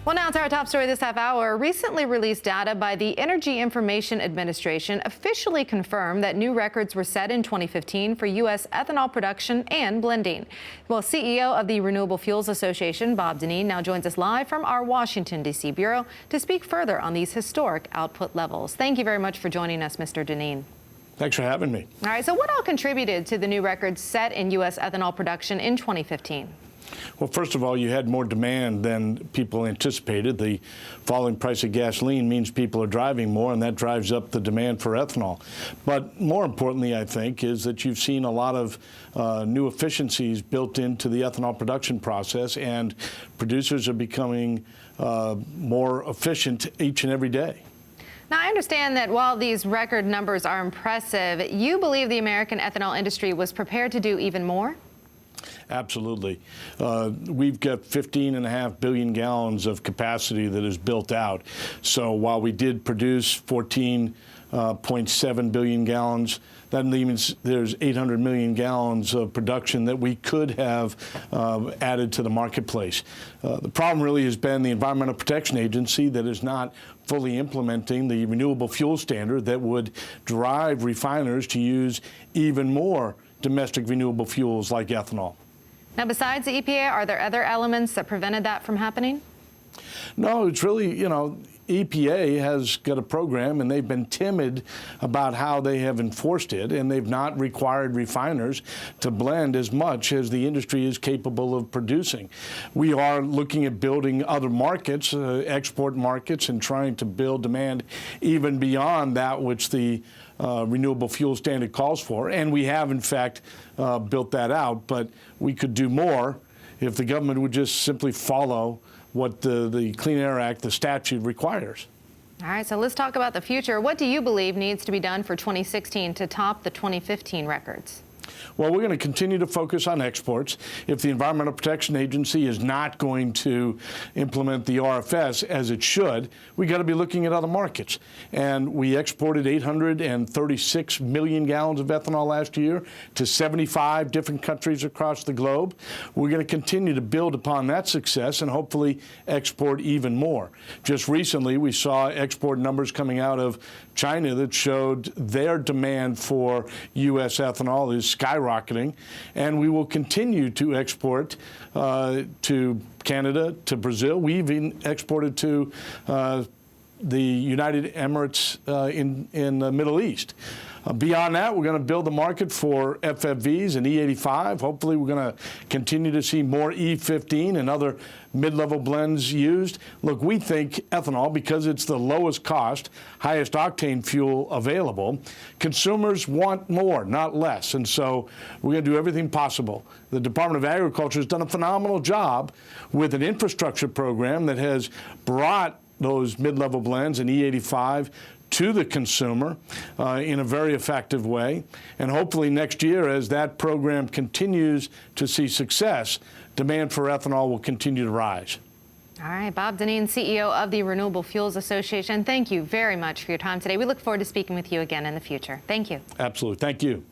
Well, now to our top story this half hour. Recently released data by the Energy Information Administration officially confirmed that new records were set in 2015 for U.S. ethanol production and blending. Well, CEO of the Renewable Fuels Association, Bob Dinneen, now joins us live from our Washington, D.C. bureau to speak further on these historic output levels. Thank you very much for joining us, Mr. Dinneen. Thanks for having me. All right, so what all contributed to the new records set in U.S. ethanol production in 2015? Well, first of all, you had more demand than people anticipated. The falling price of gasoline means people are driving more, and that drives up the demand for ethanol. But more importantly, I think, is that you've seen a lot of new efficiencies built into the ethanol production process, and producers are becoming more efficient each and every day. Now, I understand that while these record numbers are impressive, you believe the American ethanol industry was prepared to do even more? Absolutely. We've got 15.5 billion gallons of capacity that is built out. So while we did produce 14.7 billion gallons, that means there's 800 million gallons of production that we could have added to the marketplace. The problem really has been the Environmental Protection Agency that is not fully implementing the renewable fuel standard that would drive refiners to use even more domestic renewable fuels like ethanol. Now, besides the EPA, are there other elements that prevented that from happening? No, it's really, EPA has got a program, and they've been timid about how they have enforced it, and they've not required refiners to blend as much as the industry is capable of producing. We are looking at building other markets, export markets, and trying to build demand even beyond that which the renewable fuel standard calls for, and we have, in fact, built that out, but we could do more if the government would just simply follow what the Clean Air Act, the statute, requires. All right, so let's talk about the future. What do you believe needs to be done for 2016 to top the 2015 records? Well, we're going to continue to focus on exports. If the Environmental Protection Agency is not going to implement the RFS as it should, we got to be looking at other markets. And we exported 836 million gallons of ethanol last year to 75 different countries across the globe. We're going to continue to build upon that success and hopefully export even more. Just recently, we saw export numbers coming out of China that showed their demand for U.S. ethanol is skyrocketing, and we will continue to export to Canada, to Brazil. We even exported to the United Emirates in the Middle East. Beyond that, we're going to build the market for FFVs and E85. Hopefully, we're going to continue to see more E15 and other mid-level blends used. Look, we think ethanol, because it's the lowest cost, highest octane fuel available, consumers want more, not less. And so we're going to do everything possible. The Department of Agriculture has done a phenomenal job with an infrastructure program that has brought those mid-level blends and E85 to the consumer in a very effective way. And hopefully next year, as that program continues to see success, demand for ethanol will continue to rise. All right, Bob Dinneen, CEO of the Renewable Fuels Association, thank you very much for your time today. We look forward to speaking with you again in the future. Thank you. Absolutely. Thank you.